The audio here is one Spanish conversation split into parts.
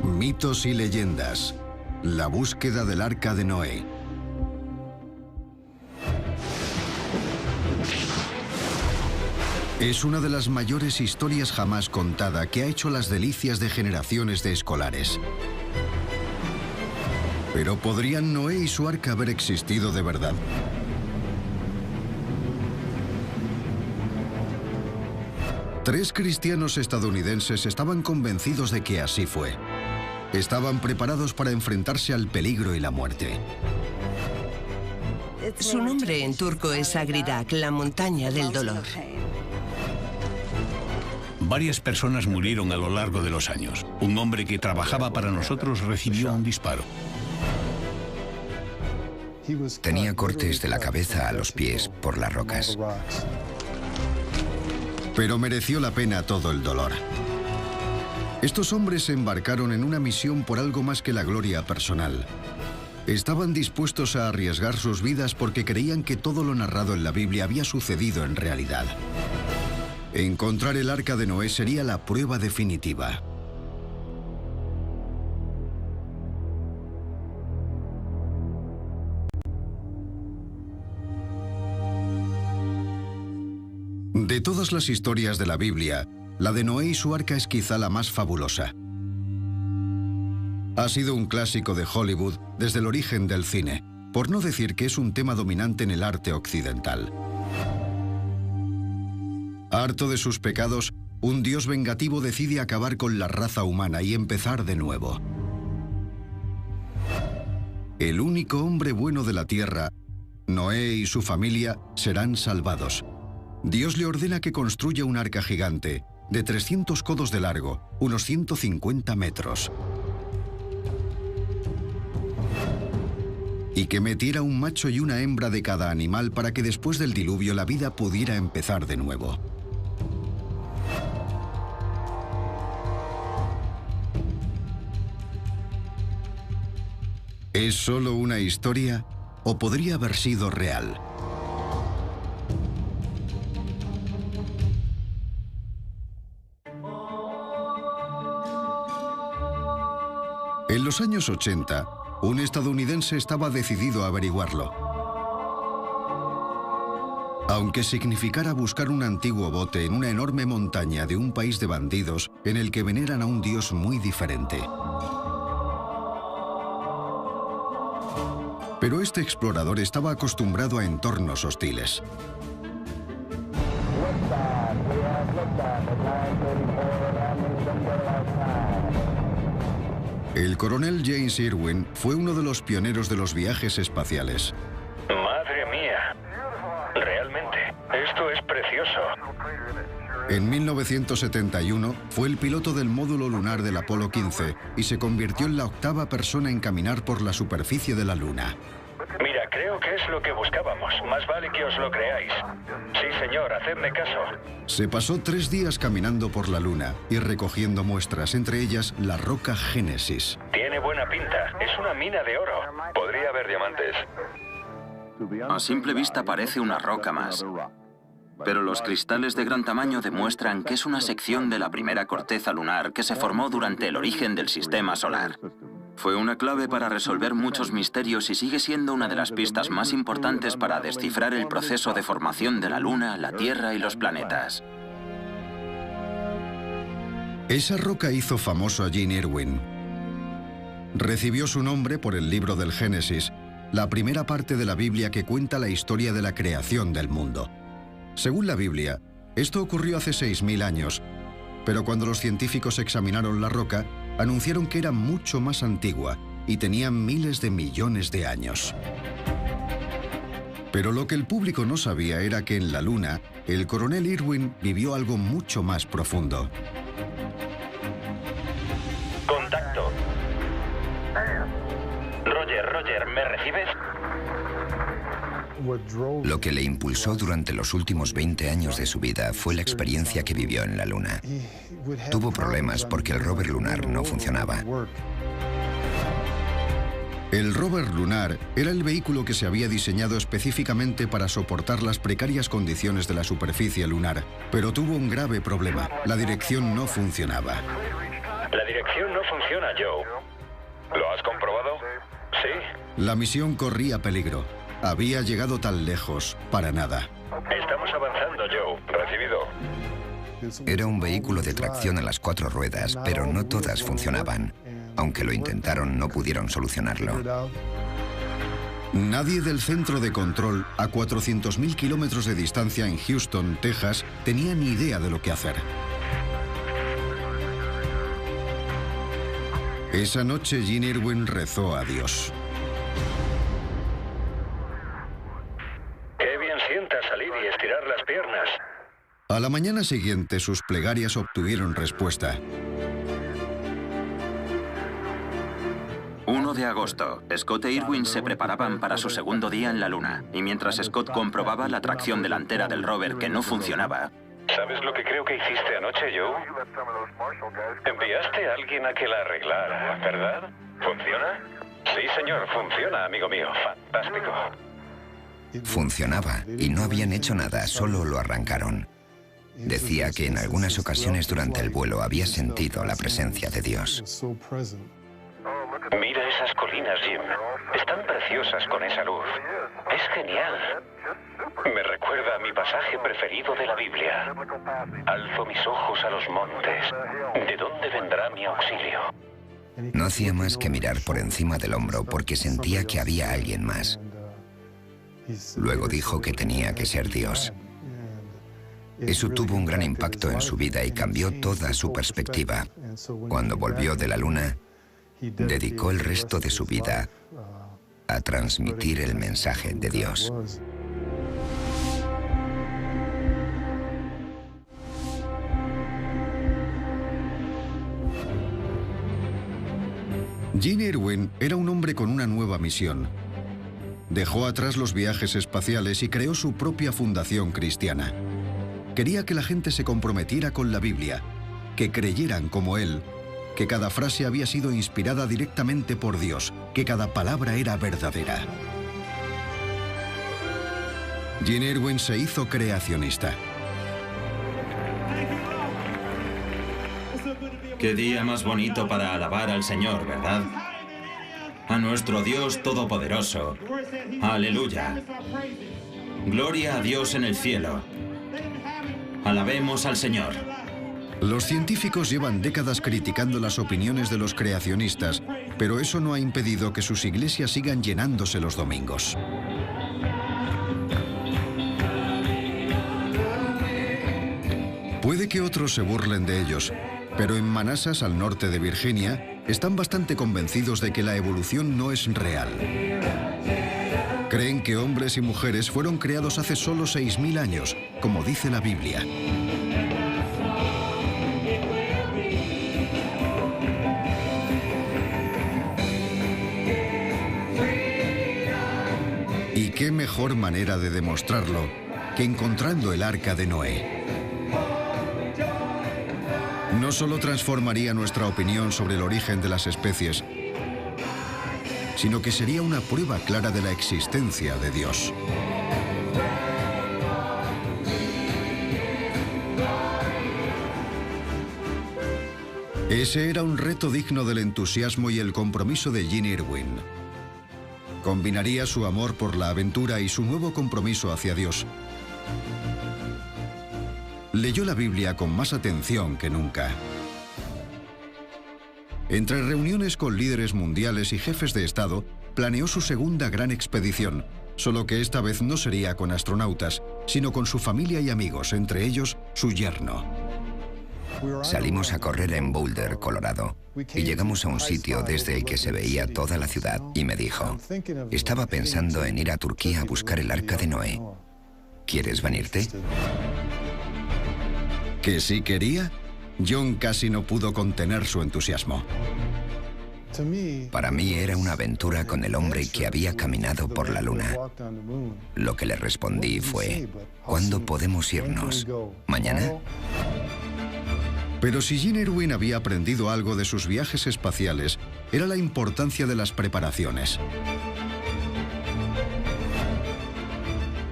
Mitos y leyendas. La búsqueda del Arca de Noé. Es una de las mayores historias jamás contada que ha hecho las delicias de generaciones de escolares. ¿Pero podrían Noé y su arca haber existido de verdad? Tres cristianos estadounidenses estaban convencidos de que así fue. Estaban preparados para enfrentarse al peligro y la muerte. Su nombre en turco es Agridak, la montaña del dolor. Varias personas murieron a lo largo de los años. Un hombre que trabajaba para nosotros recibió un disparo. Tenía cortes de la cabeza a los pies por las rocas. Pero mereció la pena todo el dolor. Estos hombres se embarcaron en una misión por algo más que la gloria personal. Estaban dispuestos a arriesgar sus vidas porque creían que todo lo narrado en la Biblia había sucedido en realidad. Encontrar el Arca de Noé sería la prueba definitiva. De todas las historias de la Biblia, la de Noé y su arca es quizá la más fabulosa. Ha sido un clásico de Hollywood desde el origen del cine, por no decir que es un tema dominante en el arte occidental. Harto de sus pecados, un Dios vengativo decide acabar con la raza humana y empezar de nuevo. El único hombre bueno de la tierra, Noé y su familia, serán salvados. Dios le ordena que construya un arca gigante, de 300 codos de largo, unos 150 metros. Y que metiera un macho y una hembra de cada animal para que después del diluvio la vida pudiera empezar de nuevo. ¿Es solo una historia o podría haber sido real? En los años 80, un estadounidense estaba decidido a averiguarlo. Aunque significara buscar un antiguo bote en una enorme montaña de un país de bandidos en el que veneran a un dios muy diferente. Pero este explorador estaba acostumbrado a entornos hostiles. El coronel James Irwin fue uno de los pioneros de los viajes espaciales. ¡Madre mía! Realmente, esto es precioso. En 1971 fue el piloto del módulo lunar del Apolo 15 y se convirtió en la octava persona en caminar por la superficie de la Luna. Mira, creo que es lo que buscábamos. Más vale que os lo creáis. Sí, señor, hacedme caso. Se pasó 3 días caminando por la Luna y recogiendo muestras, entre ellas la roca Génesis. Tiene buena pinta. Es una mina de oro. Podría haber diamantes. A simple vista parece una roca más. Pero los cristales de gran tamaño demuestran que es una sección de la primera corteza lunar que se formó durante el origen del sistema solar. Fue una clave para resolver muchos misterios y sigue siendo una de las pistas más importantes para descifrar el proceso de formación de la Luna, la Tierra y los planetas. Esa roca hizo famoso a Gene Irwin. Recibió su nombre por el libro del Génesis, la primera parte de la Biblia que cuenta la historia de la creación del mundo. Según la Biblia, esto ocurrió hace 6.000 años, pero cuando los científicos examinaron la roca, anunciaron que era mucho más antigua y tenía miles de millones de años. Pero lo que el público no sabía era que en la Luna, el coronel Irwin vivió algo mucho más profundo. Contacto. Roger, ¿me recibes? Lo que le impulsó durante los últimos 20 años de su vida fue la experiencia que vivió en la Luna. Tuvo problemas porque el rover lunar no funcionaba. El rover lunar era el vehículo que se había diseñado específicamente para soportar las precarias condiciones de la superficie lunar, pero tuvo un grave problema. La dirección no funcionaba. La dirección no funciona, Joe. ¿Lo has comprobado? Sí. La misión corría peligro. Había llegado tan lejos para nada. Estamos avanzando, Joe. Recibido. Era un vehículo de tracción a las 4 ruedas, pero no todas funcionaban. Aunque lo intentaron, no pudieron solucionarlo. Nadie del centro de control, a 400.000 kilómetros de distancia en Houston, Texas, tenía ni idea de lo que hacer. Esa noche, Gene Irwin rezó a Dios. Qué bien sienta salir y estirar las piernas. A la mañana siguiente, sus plegarias obtuvieron respuesta. 1 de agosto, Scott e Irwin se preparaban para su segundo día en la Luna, y mientras Scott comprobaba la tracción delantera del rover que no funcionaba... ¿Sabes lo que creo que hiciste anoche, Joe? Enviaste a alguien a que la arreglara, ¿verdad? ¿Funciona? Sí, señor, funciona, amigo mío. Fantástico. Funcionaba, y no habían hecho nada, solo lo arrancaron. Decía que en algunas ocasiones durante el vuelo había sentido la presencia de Dios. Mira esas colinas, Jim. Están preciosas con esa luz. Es genial. Me recuerda a mi pasaje preferido de la Biblia. Alzo mis ojos a los montes. ¿De dónde vendrá mi auxilio? No hacía más que mirar por encima del hombro porque sentía que había alguien más. Luego dijo que tenía que ser Dios. Eso tuvo un gran impacto en su vida y cambió toda su perspectiva. Cuando volvió de la Luna, dedicó el resto de su vida a transmitir el mensaje de Dios. Gene Irwin era un hombre con una nueva misión. Dejó atrás los viajes espaciales y creó su propia fundación cristiana. Quería que la gente se comprometiera con la Biblia, que creyeran como él, que cada frase había sido inspirada directamente por Dios, que cada palabra era verdadera. Gene Irwin se hizo creacionista. Qué día más bonito para alabar al Señor, ¿verdad? A nuestro Dios Todopoderoso. Aleluya. Gloria a Dios en el cielo. Alabemos al Señor. Los científicos llevan décadas criticando las opiniones de los creacionistas, pero eso no ha impedido que sus iglesias sigan llenándose los domingos. Puede que otros se burlen de ellos, pero en Manassas, al norte de Virginia, están bastante convencidos de que la evolución no es real. Creen que hombres y mujeres fueron creados hace solo 6.000 años, como dice la Biblia. ¿Y qué mejor manera de demostrarlo que encontrando el arca de Noé? No solo transformaría nuestra opinión sobre el origen de las especies, sino que sería una prueba clara de la existencia de Dios. Ese era un reto digno del entusiasmo y el compromiso de Gene Irwin. Combinaría su amor por la aventura y su nuevo compromiso hacia Dios. Leyó la Biblia con más atención que nunca. Entre reuniones con líderes mundiales y jefes de Estado, planeó su segunda gran expedición, solo que esta vez no sería con astronautas, sino con su familia y amigos, entre ellos su yerno. Salimos a correr en Boulder, Colorado, y llegamos a un sitio desde el que se veía toda la ciudad y me dijo, estaba pensando en ir a Turquía a buscar el arca de Noé. ¿Quieres venirte? ¿Que sí quería? John casi no pudo contener su entusiasmo. Para mí era una aventura con el hombre que había caminado por la luna. Lo que le respondí fue, ¿cuándo podemos irnos? ¿Mañana? Pero si Gene Irwin había aprendido algo de sus viajes espaciales, era la importancia de las preparaciones.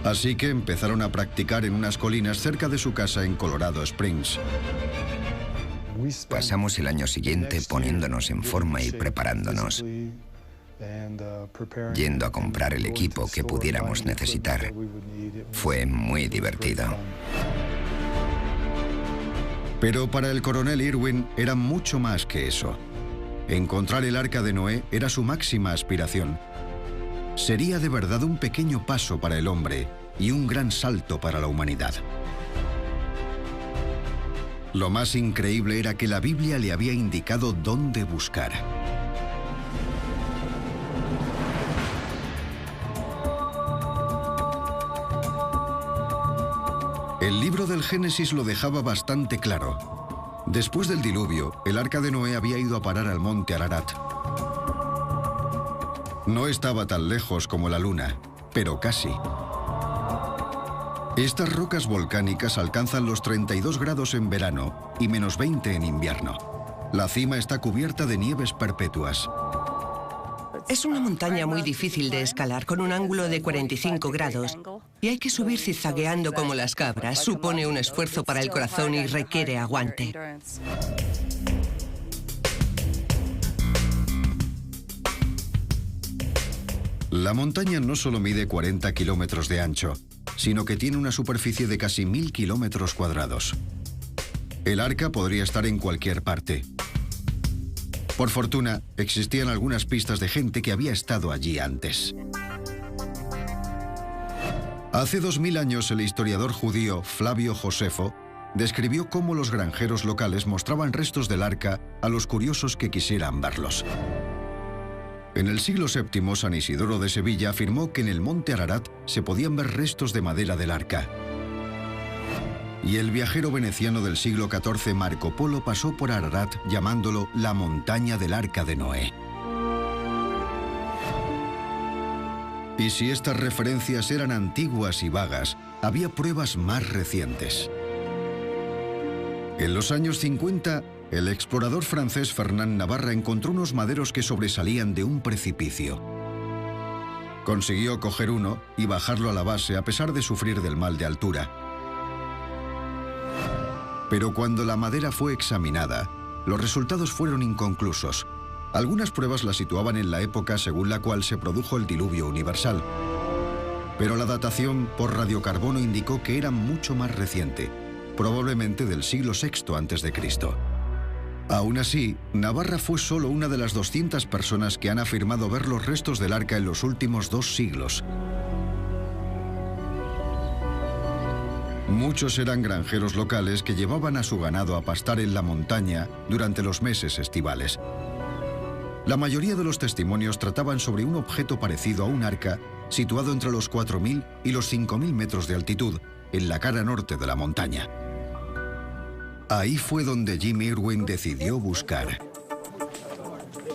Así que empezaron a practicar en unas colinas cerca de su casa en Colorado Springs. Pasamos el año siguiente poniéndonos en forma y preparándonos, yendo a comprar el equipo que pudiéramos necesitar. Fue muy divertido. Pero para el coronel Irwin era mucho más que eso. Encontrar el Arca de Noé era su máxima aspiración. Sería de verdad un pequeño paso para el hombre y un gran salto para la humanidad. Lo más increíble era que la Biblia le había indicado dónde buscar. El libro del Génesis lo dejaba bastante claro. Después del diluvio, el Arca de Noé había ido a parar al monte Ararat. No estaba tan lejos como la Luna, pero casi. Estas rocas volcánicas alcanzan los 32 grados en verano y menos 20 en invierno. La cima está cubierta de nieves perpetuas. Es una montaña muy difícil de escalar, con un ángulo de 45 grados. Y hay que subir zigzagueando como las cabras. Supone un esfuerzo para el corazón y requiere aguante. La montaña no solo mide 40 kilómetros de ancho, sino que tiene una superficie de casi 1000 kilómetros cuadrados. El arca podría estar en cualquier parte. Por fortuna, existían algunas pistas de gente que había estado allí antes. Hace 2000 años, el historiador judío Flavio Josefo describió cómo los granjeros locales mostraban restos del arca a los curiosos que quisieran verlos. En el siglo VII, San Isidoro de Sevilla afirmó que en el monte Ararat se podían ver restos de madera del arca. Y el viajero veneciano del siglo XIV, Marco Polo, pasó por Ararat llamándolo la montaña del Arca de Noé. Y si estas referencias eran antiguas y vagas, había pruebas más recientes. En los años 50, el explorador francés Fernand Navarra encontró unos maderos que sobresalían de un precipicio. Consiguió coger uno y bajarlo a la base a pesar de sufrir del mal de altura. Pero cuando la madera fue examinada, los resultados fueron inconclusos. Algunas pruebas la situaban en la época según la cual se produjo el diluvio universal. Pero la datación por radiocarbono indicó que era mucho más reciente, probablemente del siglo VI a.C. Aún así, Navarra fue solo una de las 200 personas que han afirmado ver los restos del arca en los últimos 2 siglos. Muchos eran granjeros locales que llevaban a su ganado a pastar en la montaña durante los meses estivales. La mayoría de los testimonios trataban sobre un objeto parecido a un arca situado entre los 4000 y los 5000 metros de altitud, en la cara norte de la montaña. Ahí fue donde Jim Irwin decidió buscar.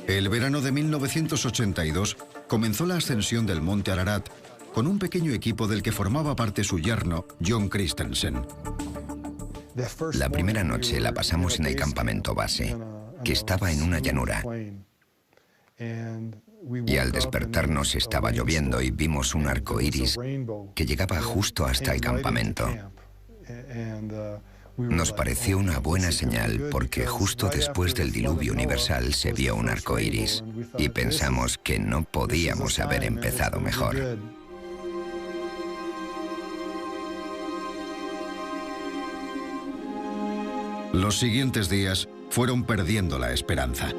El verano de 1982 comenzó la ascensión del monte Ararat con un pequeño equipo del que formaba parte su yerno, John Christensen. La primera noche la pasamos en el campamento base, que estaba en una llanura. Y al despertarnos estaba lloviendo y vimos un arco iris que llegaba justo hasta el campamento. Nos pareció una buena señal porque justo después del diluvio universal se vio un arco iris y pensamos que no podíamos haber empezado mejor. Los siguientes días fueron perdiendo la esperanza.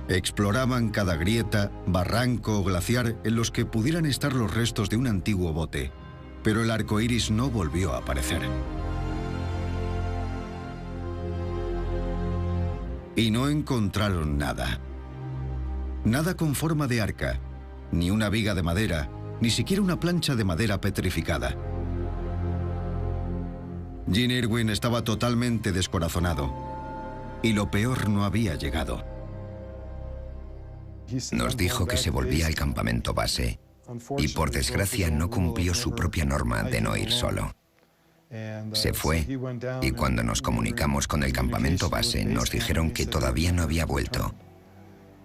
Exploraban cada grieta, barranco o glaciar en los que pudieran estar los restos de un antiguo bote, pero el arco iris no volvió a aparecer. Y no encontraron nada. Nada con forma de arca, ni una viga de madera, ni siquiera una plancha de madera petrificada. Gene Irwin estaba totalmente descorazonado. Y lo peor no había llegado. Nos dijo que se volvía al campamento base y por desgracia no cumplió su propia norma de no ir solo. Se fue y cuando nos comunicamos con el campamento base nos dijeron que todavía no había vuelto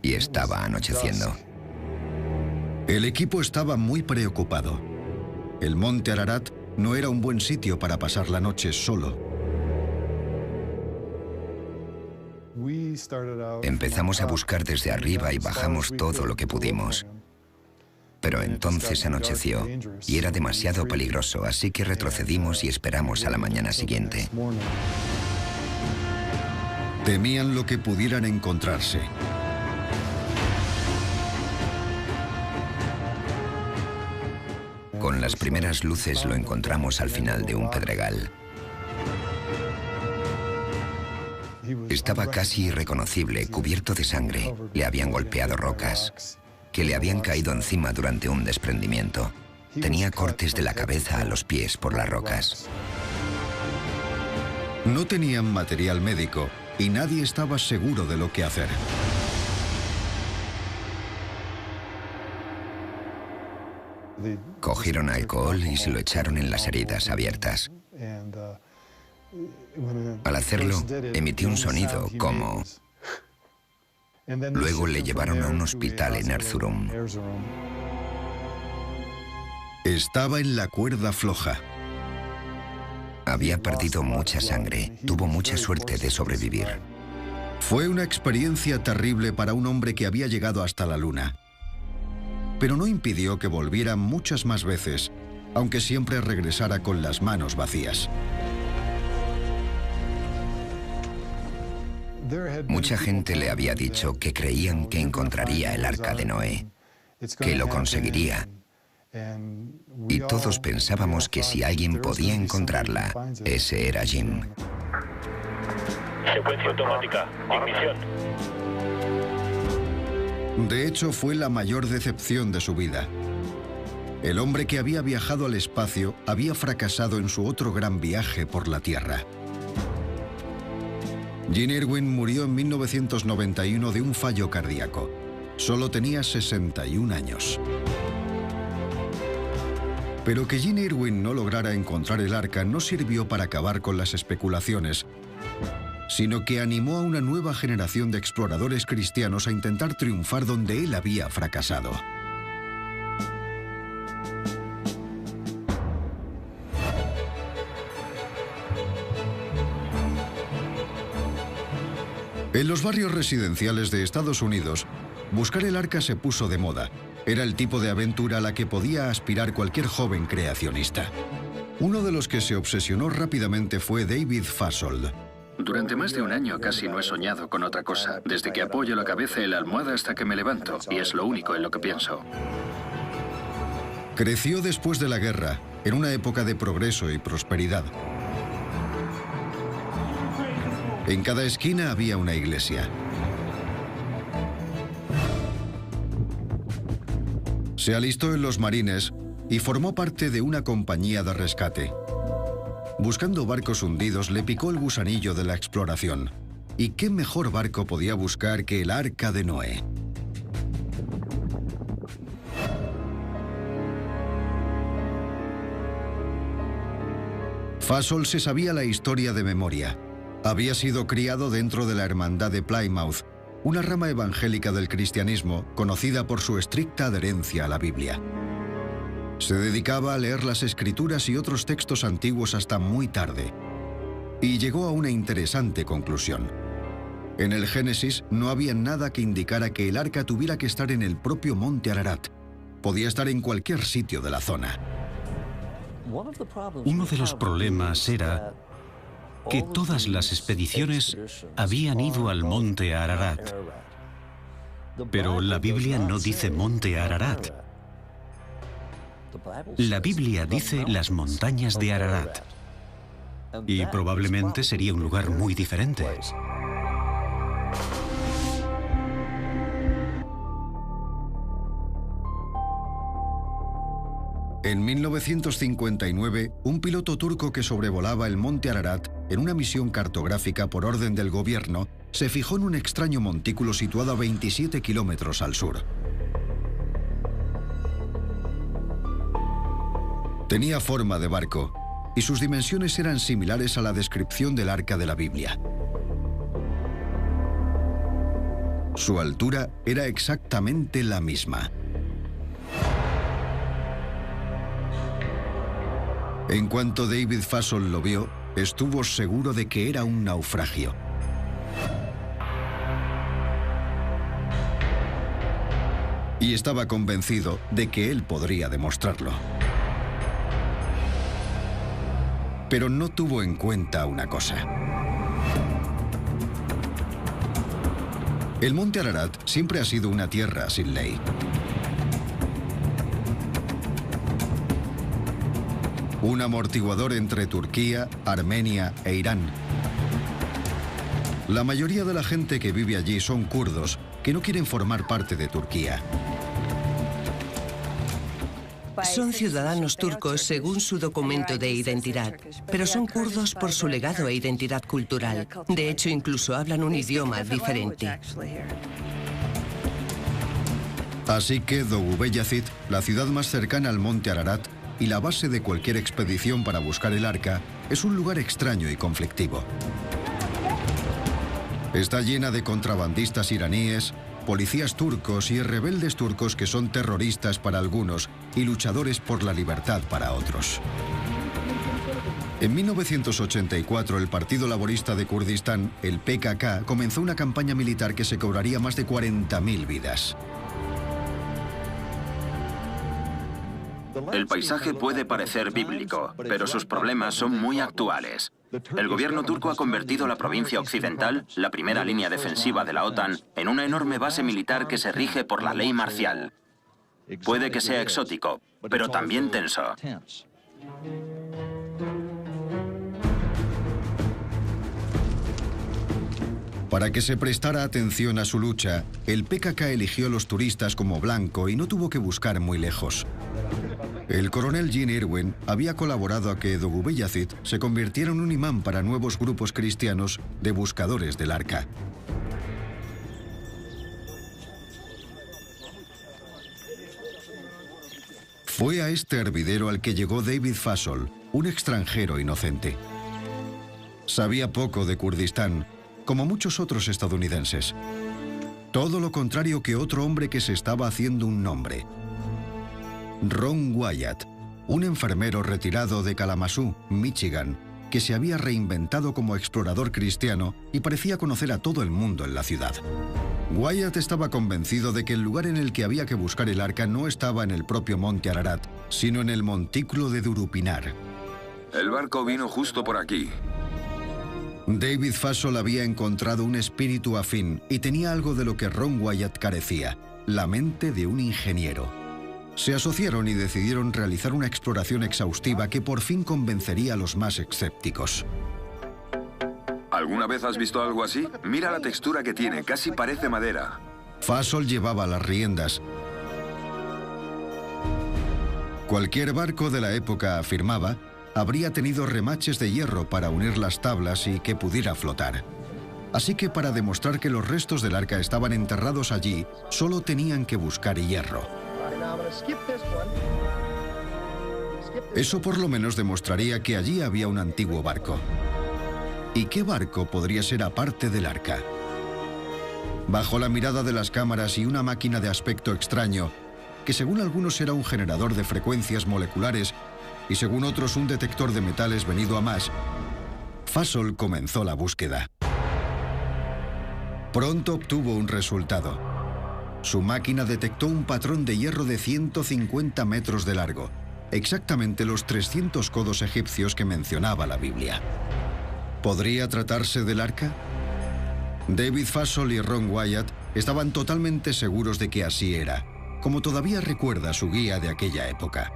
y estaba anocheciendo. El equipo estaba muy preocupado. El monte Ararat no era un buen sitio para pasar la noche solo. Empezamos a buscar desde arriba y bajamos todo lo que pudimos. Pero entonces anocheció y era demasiado peligroso, así que retrocedimos y esperamos a la mañana siguiente. Temían lo que pudieran encontrarse. Con las primeras luces lo encontramos al final de un pedregal. Estaba casi irreconocible, cubierto de sangre. Le habían golpeado rocas, que le habían caído encima durante un desprendimiento. Tenía cortes de la cabeza a los pies por las rocas. No tenían material médico y nadie estaba seguro de lo que hacer. Cogieron alcohol y se lo echaron en las heridas abiertas. Al hacerlo, emitió un sonido como... Luego le llevaron a un hospital en Erzurum. Estaba en la cuerda floja. Había perdido mucha sangre. Tuvo mucha suerte de sobrevivir. Fue una experiencia terrible para un hombre que había llegado hasta la luna. Pero no impidió que volviera muchas más veces, aunque siempre regresara con las manos vacías. Mucha gente le había dicho que creían que encontraría el arca de Noé, que lo conseguiría. Y todos pensábamos que si alguien podía encontrarla, ese era Jim. Secuencia automática. Ignición. De hecho, fue la mayor decepción de su vida. El hombre que había viajado al espacio había fracasado en su otro gran viaje por la Tierra. Gene Irwin murió en 1991 de un fallo cardíaco. Solo tenía 61 años. Pero que Gene Irwin no lograra encontrar el arca no sirvió para acabar con las especulaciones, sino que animó a una nueva generación de exploradores cristianos a intentar triunfar donde él había fracasado. En los barrios residenciales de Estados Unidos, buscar el arca se puso de moda. Era el tipo de aventura a la que podía aspirar cualquier joven creacionista. Uno de los que se obsesionó rápidamente fue David Fasold. Durante más de un año casi no he soñado con otra cosa, desde que apoyo la cabeza en la almohada hasta que me levanto, y es lo único en lo que pienso. Creció después de la guerra, en una época de progreso y prosperidad. En cada esquina había una iglesia. Se alistó en los Marines y formó parte de una compañía de rescate. Buscando barcos hundidos, le picó el gusanillo de la exploración. ¿Y qué mejor barco podía buscar que el Arca de Noé? Fasold se sabía la historia de memoria. Había sido criado dentro de la Hermandad de Plymouth, una rama evangélica del cristianismo conocida por su estricta adherencia a la Biblia. Se dedicaba a leer las Escrituras y otros textos antiguos hasta muy tarde. Y llegó a una interesante conclusión. En el Génesis no había nada que indicara que el arca tuviera que estar en el propio monte Ararat. Podía estar en cualquier sitio de la zona. Uno de los problemas era que todas las expediciones habían ido al monte Ararat. Pero la Biblia no dice monte Ararat. La Biblia dice las montañas de Ararat. Y probablemente sería un lugar muy diferente. En 1959, un piloto turco que sobrevolaba el monte Ararat en una misión cartográfica por orden del gobierno se fijó en un extraño montículo situado a 27 kilómetros al sur. Tenía forma de barco y sus dimensiones eran similares a la descripción del Arca de la Biblia. Su altura era exactamente la misma. En cuanto David Fasold lo vio, estuvo seguro de que era un naufragio. Y estaba convencido de que él podría demostrarlo. Pero no tuvo en cuenta una cosa. El monte Ararat siempre ha sido una tierra sin ley. Un amortiguador entre Turquía, Armenia e Irán. La mayoría de la gente que vive allí son kurdos que no quieren formar parte de Turquía. Son ciudadanos turcos según su documento de identidad, pero son kurdos por su legado e identidad cultural. De hecho, incluso hablan un idioma diferente. Así que Doğu Beyazıt, la ciudad más cercana al monte Ararat y la base de cualquier expedición para buscar el arca, es un lugar extraño y conflictivo. Está llena de contrabandistas iraníes, policías turcos y rebeldes turcos que son terroristas para algunos y luchadores por la libertad para otros. En 1984, el Partido Laborista de Kurdistán, el PKK, comenzó una campaña militar que se cobraría más de 40.000 vidas. El paisaje puede parecer bíblico, pero sus problemas son muy actuales. El gobierno turco ha convertido la provincia occidental, la primera línea defensiva de la OTAN, en una enorme base militar que se rige por la ley marcial. Puede que sea exótico, pero también tenso. Para que se prestara atención a su lucha, el PKK eligió a los turistas como blanco y no tuvo que buscar muy lejos. El coronel Gene Irwin había colaborado a que Doğu Beyazıt se convirtiera en un imán para nuevos grupos cristianos de buscadores del arca. Fue a este hervidero al que llegó David Fasold, un extranjero inocente. Sabía poco de Kurdistán, como muchos otros estadounidenses. Todo lo contrario que otro hombre que se estaba haciendo un nombre. Ron Wyatt, un enfermero retirado de Kalamazoo, Michigan, que se había reinventado como explorador cristiano y parecía conocer a todo el mundo en la ciudad. Wyatt estaba convencido de que el lugar en el que había que buscar el arca no estaba en el propio monte Ararat, sino en el montículo de Durupinar. El barco vino justo por aquí. David Fasold había encontrado un espíritu afín y tenía algo de lo que Ron Wyatt carecía, la mente de un ingeniero. Se asociaron y decidieron realizar una exploración exhaustiva que por fin convencería a los más escépticos. ¿Alguna vez has visto algo así? Mira la textura que tiene, casi parece madera. Fasold llevaba las riendas. Cualquier barco de la época, afirmaba, habría tenido remaches de hierro para unir las tablas y que pudiera flotar. Así que para demostrar que los restos del arca estaban enterrados allí, solo tenían que buscar hierro. Eso por lo menos demostraría que allí había un antiguo barco. ¿Y qué barco podría ser aparte del arca? Bajo la mirada de las cámaras y una máquina de aspecto extraño, que según algunos era un generador de frecuencias moleculares y según otros un detector de metales venido a más, Fasold comenzó la búsqueda. Pronto obtuvo un resultado. Su máquina detectó un patrón de hierro de 150 metros de largo, exactamente los 300 codos egipcios que mencionaba la Biblia. ¿Podría tratarse del arca? David Fasold y Ron Wyatt estaban totalmente seguros de que así era, como todavía recuerda su guía de aquella época.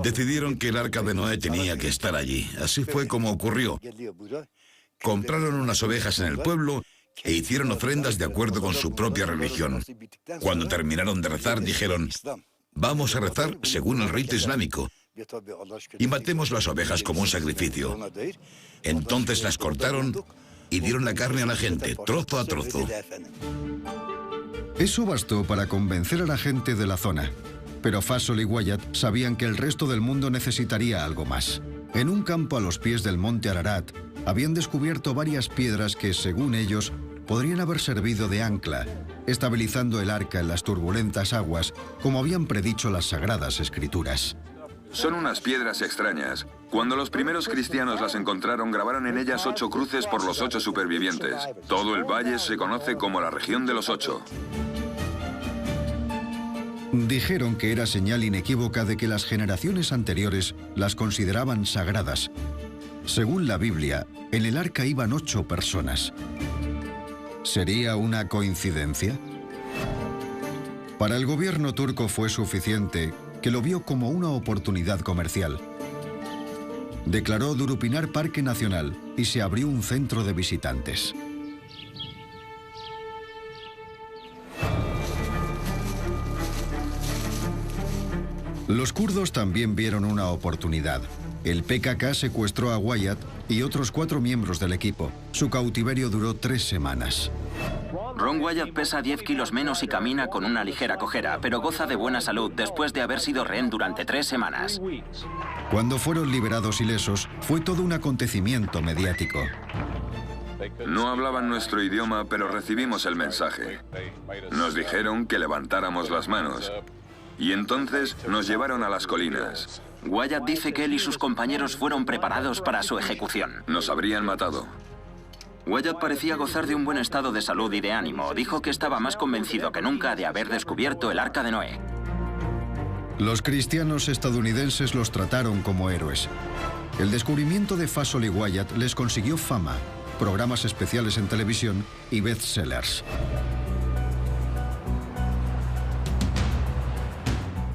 Decidieron que el arca de Noé tenía que estar allí. Así fue como ocurrió. Compraron unas ovejas en el pueblo e hicieron ofrendas de acuerdo con su propia religión. Cuando terminaron de rezar, dijeron: Vamos a rezar según el rito islámico y matemos las ovejas como un sacrificio. Entonces las cortaron y dieron la carne a la gente, trozo a trozo. Eso bastó para convencer a la gente de la zona. Pero Fassol y Wyatt sabían que el resto del mundo necesitaría algo más. En un campo a los pies del monte Ararat, habían descubierto varias piedras que, según ellos, podrían haber servido de ancla, estabilizando el arca en las turbulentas aguas, como habían predicho las Sagradas Escrituras. Son unas piedras extrañas. Cuando los primeros cristianos las encontraron, grabaron en ellas 8 cruces por los 8 supervivientes. Todo el valle se conoce como la región de los 8. Dijeron que era señal inequívoca de que las generaciones anteriores las consideraban sagradas. Según la Biblia, en el arca iban 8 personas. ¿Sería una coincidencia? Para el gobierno turco fue suficiente, que lo vio como una oportunidad comercial. Declaró Durupinar Parque Nacional y se abrió un centro de visitantes. Los kurdos también vieron una oportunidad. El PKK secuestró a Wyatt y otros 4 miembros del equipo. Su cautiverio duró 3 semanas. Ron Wyatt pesa 10 kilos menos y camina con una ligera cojera, pero goza de buena salud después de haber sido rehén durante 3 semanas. Cuando fueron liberados ilesos, fue todo un acontecimiento mediático. No hablaban nuestro idioma, pero recibimos el mensaje. Nos dijeron que levantáramos las manos. Y entonces nos llevaron a las colinas. Wyatt dice que él y sus compañeros fueron preparados para su ejecución. Nos habrían matado. Wyatt parecía gozar de un buen estado de salud y de ánimo. Dijo que estaba más convencido que nunca de haber descubierto el Arca de Noé. Los cristianos estadounidenses los trataron como héroes. El descubrimiento de Fassol y Wyatt les consiguió fama, programas especiales en televisión y bestsellers.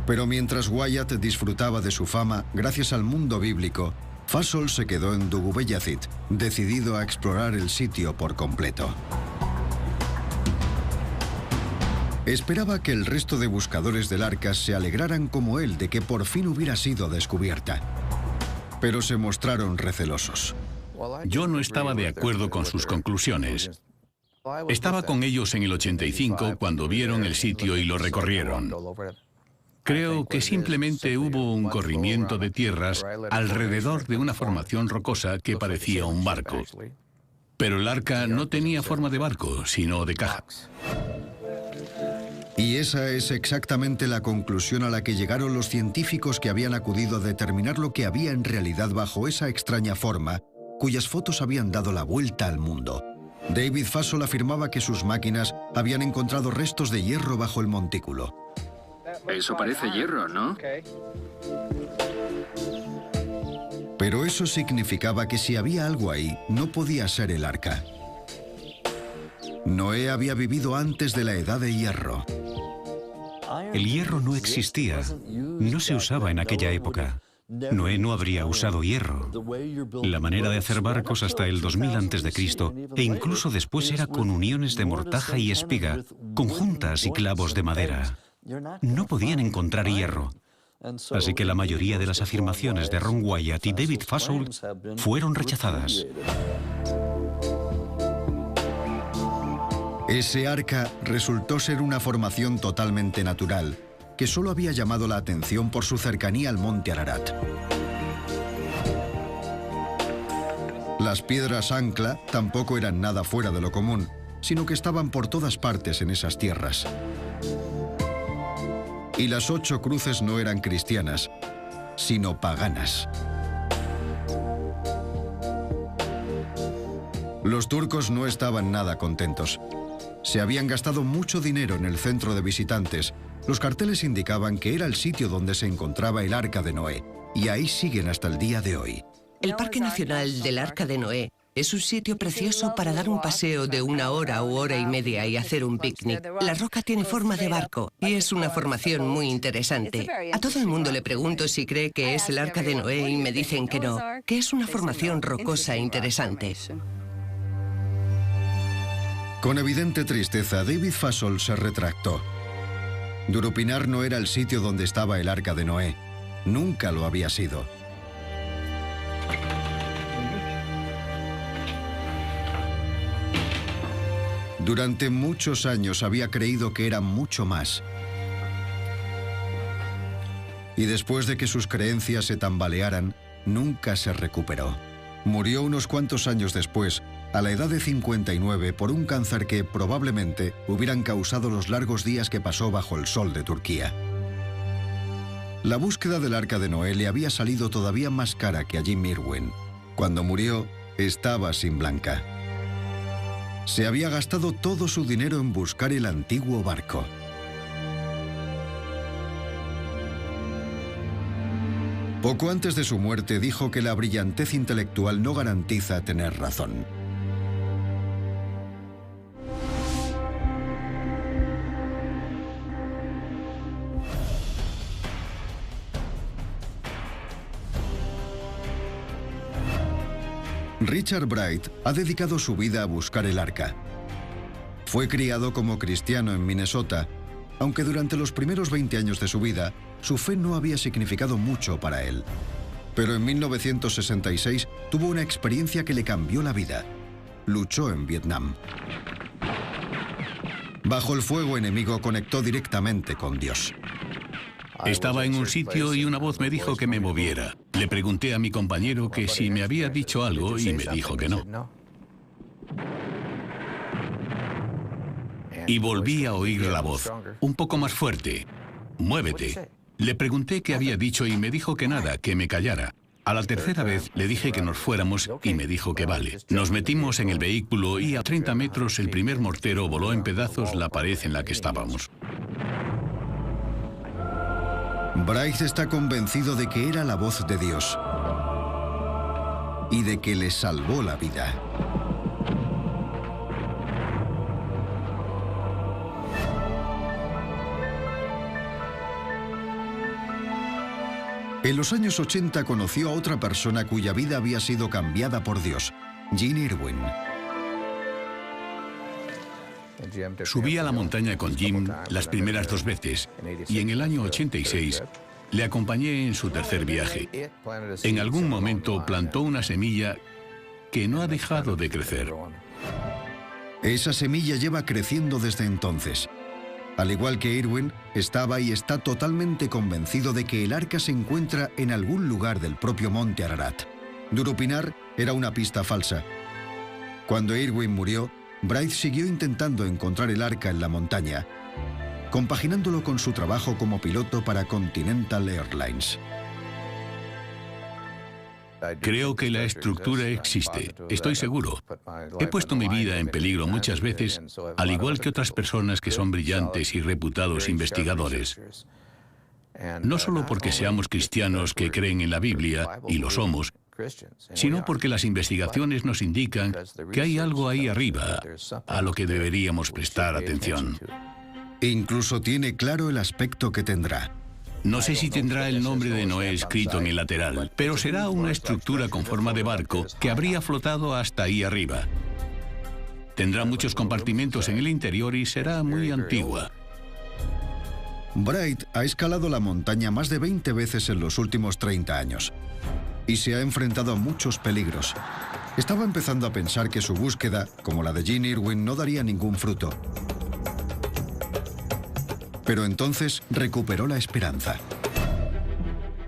Pero mientras Wyatt disfrutaba de su fama gracias al mundo bíblico, Fassol se quedó en Dugubeyazit, decidido a explorar el sitio por completo. Esperaba que el resto de buscadores del arca se alegraran como él de que por fin hubiera sido descubierta. Pero se mostraron recelosos. Yo no estaba de acuerdo con sus conclusiones. Estaba con ellos en el 85 cuando vieron el sitio y lo recorrieron. Creo que simplemente hubo un corrimiento de tierras alrededor de una formación rocosa que parecía un barco. Pero el arca no tenía forma de barco, sino de caja. Y esa es exactamente la conclusión a la que llegaron los científicos que habían acudido a determinar lo que había en realidad bajo esa extraña forma, cuyas fotos habían dado la vuelta al mundo. David Fassol afirmaba que sus máquinas habían encontrado restos de hierro bajo el montículo. Eso parece hierro, ¿no? Pero eso significaba que si había algo ahí, no podía ser el arca. Noé había vivido antes de la edad de hierro. El hierro no existía, no se usaba en aquella época. Noé no habría usado hierro. La manera de hacer barcos hasta el 2000 a.C. e incluso después era con uniones de mortaja y espiga, con juntas y clavos de madera. No podían encontrar hierro. Así que la mayoría de las afirmaciones de Ron Wyatt y David Fassol fueron rechazadas. Ese arca resultó ser una formación totalmente natural, que solo había llamado la atención por su cercanía al monte Ararat. Las piedras ancla tampoco eran nada fuera de lo común, sino que estaban por todas partes en esas tierras. Y las 8 cruces no eran cristianas, sino paganas. Los turcos no estaban nada contentos. Se habían gastado mucho dinero en el centro de visitantes. Los carteles indicaban que era el sitio donde se encontraba el Arca de Noé, y ahí siguen hasta el día de hoy. El Parque Nacional del Arca de Noé es un sitio precioso para dar un paseo de 1 hora o hora y media y hacer un picnic. La roca tiene forma de barco y es una formación muy interesante. A todo el mundo le pregunto si cree que es el Arca de Noé y me dicen que no, que es una formación rocosa interesante. Con evidente tristeza, David Fassol se retractó. Durupinar no era el sitio donde estaba el arca de Noé. Nunca lo había sido. Durante muchos años había creído que era mucho más. Y después de que sus creencias se tambalearan, nunca se recuperó. Murió unos cuantos años después, a la edad de 59, por un cáncer que probablemente hubieran causado los largos días que pasó bajo el sol de Turquía. La búsqueda del arca de Noé le había salido todavía más cara que a Jim Irwin. Cuando murió, estaba sin Blanca. Se había gastado todo su dinero en buscar el antiguo barco. Poco antes de su muerte dijo que la brillantez intelectual no garantiza tener razón. Richard Bright ha dedicado su vida a buscar el arca. Fue criado como cristiano en Minnesota, aunque durante los primeros 20 años de su vida, su fe no había significado mucho para él. Pero en 1966 tuvo una experiencia que le cambió la vida. Luchó en Vietnam. Bajo el fuego enemigo conectó directamente con Dios. Estaba en un sitio y una voz me dijo que me moviera. Le pregunté a mi compañero que si me había dicho algo y me dijo que no. Y volví a oír la voz, un poco más fuerte. Muévete. Le pregunté qué había dicho y me dijo que nada, que me callara. A la tercera vez le dije que nos fuéramos y me dijo que vale. Nos metimos en el vehículo y a 30 metros el primer mortero voló en pedazos la pared en la que estábamos. Bright está convencido de que era la voz de Dios y de que le salvó la vida. En los años 80 conoció a otra persona cuya vida había sido cambiada por Dios, Jim Irwin. Subí a la montaña con Jim las primeras 2 veces y en el año 86 le acompañé en su tercer viaje. En algún momento plantó una semilla que no ha dejado de crecer. Esa semilla lleva creciendo desde entonces. Al igual que Irwin, estaba y está totalmente convencido de que el arca se encuentra en algún lugar del propio monte Ararat. Durupinar era una pista falsa. Cuando Irwin murió, Bright siguió intentando encontrar el arca en la montaña, compaginándolo con su trabajo como piloto para Continental Airlines. Creo que la estructura existe, estoy seguro. He puesto mi vida en peligro muchas veces, al igual que otras personas que son brillantes y reputados investigadores. No solo porque seamos cristianos que creen en la Biblia, y lo somos, sino porque las investigaciones nos indican que hay algo ahí arriba a lo que deberíamos prestar atención. Incluso tiene claro el aspecto que tendrá. No sé si tendrá el nombre de Noé escrito en el lateral, pero será una estructura con forma de barco que habría flotado hasta ahí arriba. Tendrá muchos compartimentos en el interior y será muy antigua. Bright ha escalado la montaña más de 20 veces en los últimos 30 años y se ha enfrentado a muchos peligros. Estaba empezando a pensar que su búsqueda, como la de Jim Irwin, no daría ningún fruto. Pero entonces recuperó la esperanza.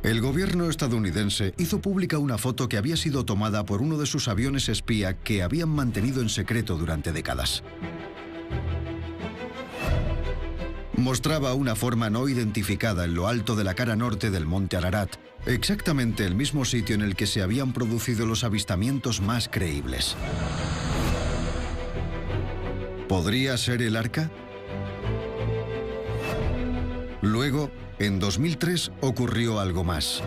El gobierno estadounidense hizo pública una foto que había sido tomada por uno de sus aviones espía que habían mantenido en secreto durante décadas. Mostraba una forma no identificada en lo alto de la cara norte del monte Ararat, exactamente el mismo sitio en el que se habían producido los avistamientos más creíbles. ¿Podría ser el arca? Luego, en 2003, ocurrió algo más.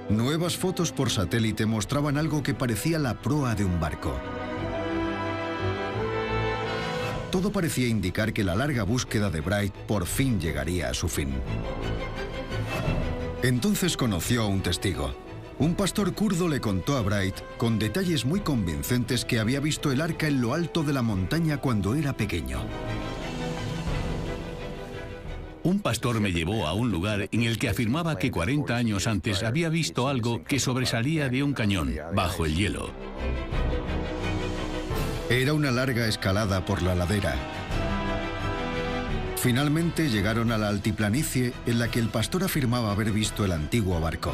Nuevas fotos por satélite mostraban algo que parecía la proa de un barco. Todo parecía indicar que la larga búsqueda de Bright por fin llegaría a su fin. Entonces conoció a un testigo, Un pastor kurdo le contó a Bright, con detalles muy convincentes, que había visto el arca en lo alto de la montaña cuando era pequeño. Un pastor me llevó a un lugar en el que afirmaba que 40 años antes había visto algo que sobresalía de un cañón, bajo el hielo. Era una larga escalada por la ladera. Finalmente llegaron a la altiplanicie en la que el pastor afirmaba haber visto el antiguo barco.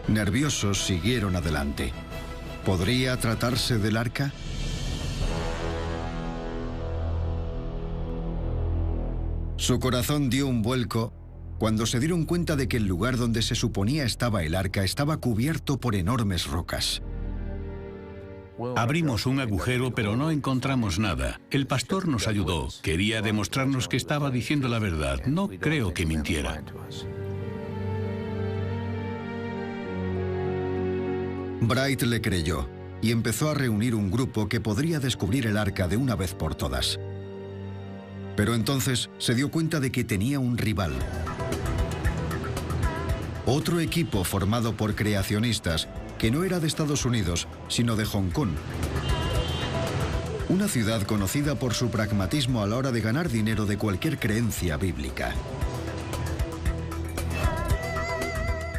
Nerviosos siguieron adelante. ¿Podría tratarse del arca? Su corazón dio un vuelco cuando se dieron cuenta de que el lugar donde se suponía estaba el arca estaba cubierto por enormes rocas. Abrimos un agujero, pero no encontramos nada. El pastor nos ayudó. Quería demostrarnos que estaba diciendo la verdad. No creo que mintiera. Bright le creyó y empezó a reunir un grupo que podría descubrir el arca de una vez por todas. Pero entonces se dio cuenta de que tenía un rival. Otro equipo formado por creacionistas que no era de Estados Unidos, sino de Hong Kong. Una ciudad conocida por su pragmatismo a la hora de ganar dinero de cualquier creencia bíblica.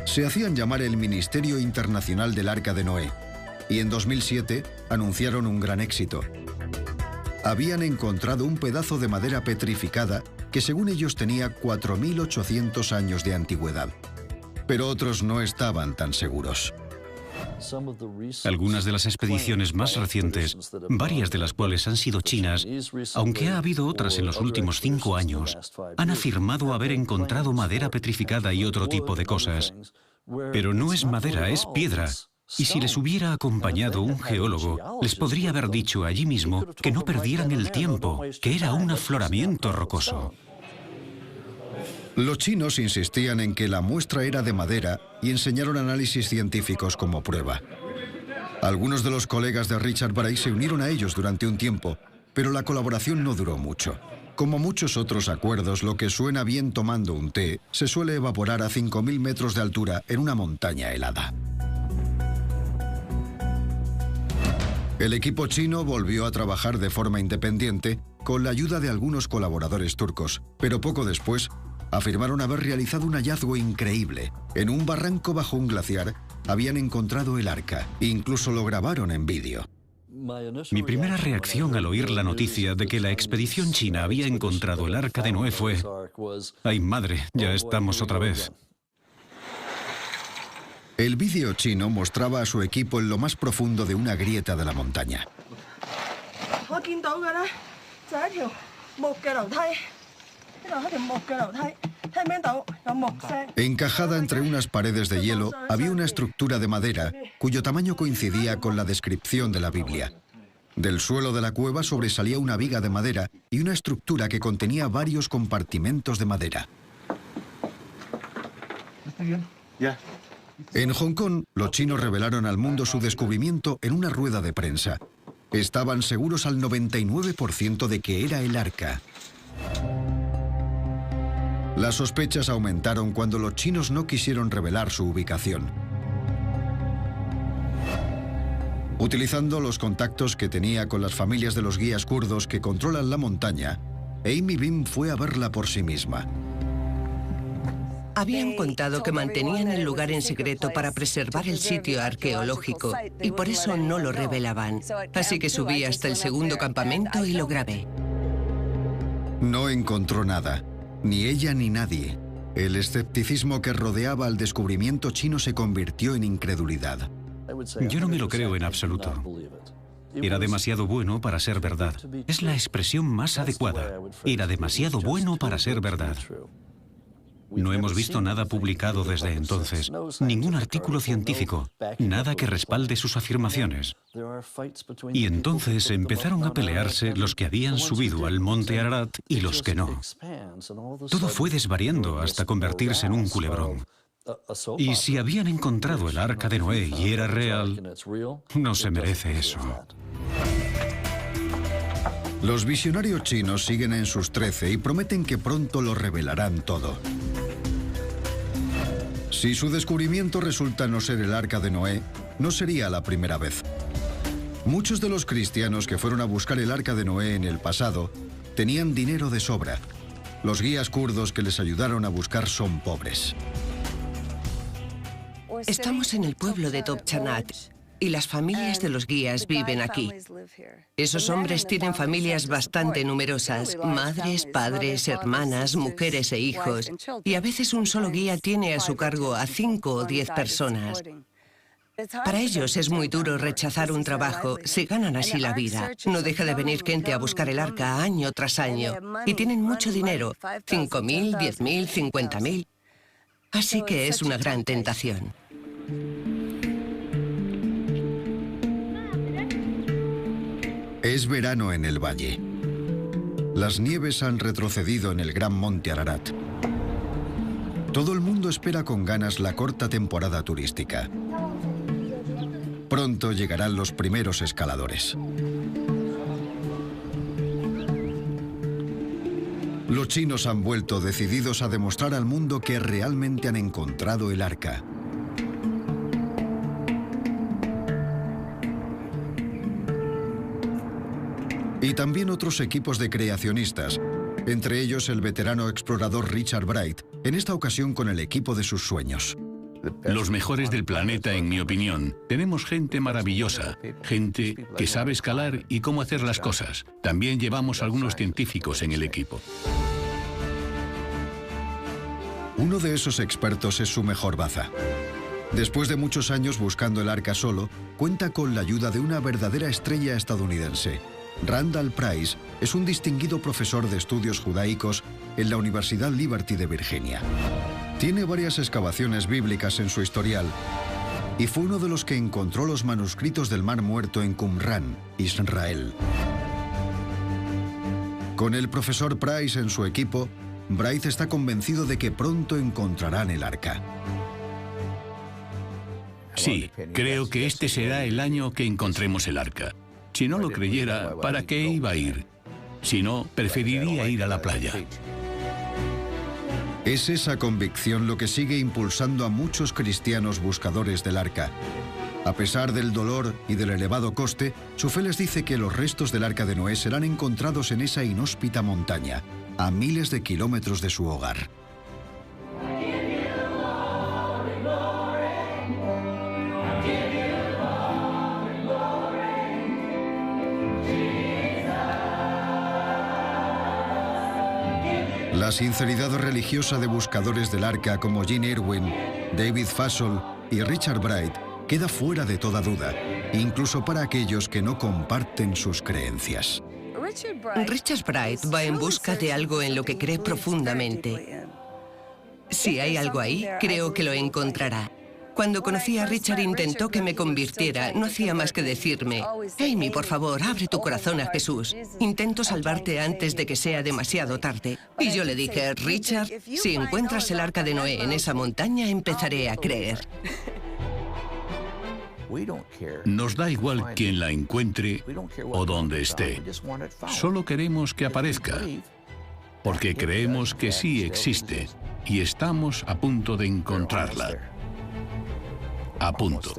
Se hacían llamar el Ministerio Internacional del Arca de Noé, y en 2007 anunciaron un gran éxito. Habían encontrado un pedazo de madera petrificada que según ellos tenía 4.800 años de antigüedad. Pero otros no estaban tan seguros. Algunas de las expediciones más recientes, varias de las cuales han sido chinas, aunque ha habido otras en los últimos 5 años, han afirmado haber encontrado madera petrificada y otro tipo de cosas. Pero no es madera, es piedra. Y si les hubiera acompañado un geólogo, les podría haber dicho allí mismo que no perdieran el tiempo, que era un afloramiento rocoso. Los chinos insistían en que la muestra era de madera y enseñaron análisis científicos como prueba. Algunos de los colegas de Richard Bright se unieron a ellos durante un tiempo, pero la colaboración no duró mucho. Como muchos otros acuerdos, lo que suena bien tomando un té se suele evaporar a 5.000 metros de altura en una montaña helada. El equipo chino volvió a trabajar de forma independiente con la ayuda de algunos colaboradores turcos, pero poco después afirmaron haber realizado un hallazgo increíble. En un barranco bajo un glaciar habían encontrado el arca, e incluso lo grabaron en vídeo. Mi primera reacción al oír la noticia de que la expedición china había encontrado el arca de Noé fue: ¡ay madre, ya estamos otra vez! El vídeo chino mostraba a su equipo en lo más profundo de una grieta de la montaña. Encajada entre unas paredes de hielo, había una estructura de madera cuyo tamaño coincidía con la descripción de la Biblia. Del suelo de la cueva sobresalía una viga de madera y una estructura que contenía varios compartimentos de madera. En Hong Kong, los chinos revelaron al mundo su descubrimiento en una rueda de prensa. Estaban seguros al 99% de que era el arca. Las sospechas aumentaron cuando los chinos no quisieron revelar su ubicación. Utilizando los contactos que tenía con las familias de los guías kurdos que controlan la montaña, Amy Beam fue a verla por sí misma. Habían contado que mantenían el lugar en secreto para preservar el sitio arqueológico y por eso no lo revelaban. Así que subí hasta el segundo campamento y lo grabé. No encontró nada, ni ella ni nadie. El escepticismo que rodeaba al descubrimiento chino se convirtió en incredulidad. Yo no me lo creo en absoluto. Era demasiado bueno para ser verdad. Es la expresión más adecuada. Era demasiado bueno para ser verdad. No hemos visto nada publicado desde entonces, ningún artículo científico, nada que respalde sus afirmaciones. Y entonces empezaron a pelearse los que habían subido al monte Ararat y los que no. Todo fue desvariando hasta convertirse en un culebrón. Y si habían encontrado el arca de Noé y era real, no se merece eso. Los visionarios chinos siguen en sus 13 y prometen que pronto lo revelarán todo. Si su descubrimiento resulta no ser el Arca de Noé, no sería la primera vez. Muchos de los cristianos que fueron a buscar el Arca de Noé en el pasado tenían dinero de sobra. Los guías kurdos que les ayudaron a buscar son pobres. Estamos en el pueblo de Topçanak y las familias de los guías viven aquí. Esos hombres tienen familias bastante numerosas, madres, padres, hermanas, mujeres e hijos, y a veces un solo guía tiene a su cargo a 5 o 10 personas. Para ellos es muy duro rechazar un trabajo, se ganan así la vida. No deja de venir gente a buscar el arca año tras año, y tienen mucho dinero, 5.000, 10.000, 50.000. Así que es una gran tentación. Es verano en el valle. Las nieves han retrocedido en el gran monte Ararat. Todo el mundo espera con ganas la corta temporada turística. Pronto llegarán los primeros escaladores. Los chinos han vuelto decididos a demostrar al mundo que realmente han encontrado el arca. Y también otros equipos de creacionistas, entre ellos el veterano explorador Richard Bright, en esta ocasión con el equipo de sus sueños. Los mejores del planeta, en mi opinión. Tenemos gente maravillosa, gente que sabe escalar y cómo hacer las cosas. También llevamos algunos científicos en el equipo. Uno de esos expertos es su mejor baza. Después de muchos años buscando el arca solo, cuenta con la ayuda de una verdadera estrella estadounidense. Randall Price es un distinguido profesor de estudios judaicos en la Universidad Liberty de Virginia. Tiene varias excavaciones bíblicas en su historial y fue uno de los que encontró los manuscritos del Mar Muerto en Qumran, Israel. Con el profesor Price en su equipo, Bright está convencido de que pronto encontrarán el arca. Sí, creo que este será el año que encontremos el arca. Si no lo creyera, ¿para qué iba a ir? Si no, preferiría ir a la playa. Es esa convicción lo que sigue impulsando a muchos cristianos buscadores del arca. A pesar del dolor y del elevado coste, su fe les dice que los restos del arca de Noé serán encontrados en esa inhóspita montaña, a miles de kilómetros de su hogar. La sinceridad religiosa de buscadores del arca como Gene Irwin, David Fassol y Richard Bright queda fuera de toda duda, incluso para aquellos que no comparten sus creencias. Richard Bright va en busca de algo en lo que cree profundamente. Si hay algo ahí, creo que lo encontrará. Cuando conocí a Richard intentó que me convirtiera. No hacía más que decirme: Amy, por favor, abre tu corazón a Jesús. Intento salvarte antes de que sea demasiado tarde. Y yo le dije: Richard, si encuentras el arca de Noé en esa montaña, empezaré a creer. Nos da igual quién la encuentre o dónde esté. Solo queremos que aparezca, porque creemos que sí existe y estamos a punto de encontrarla. A punto.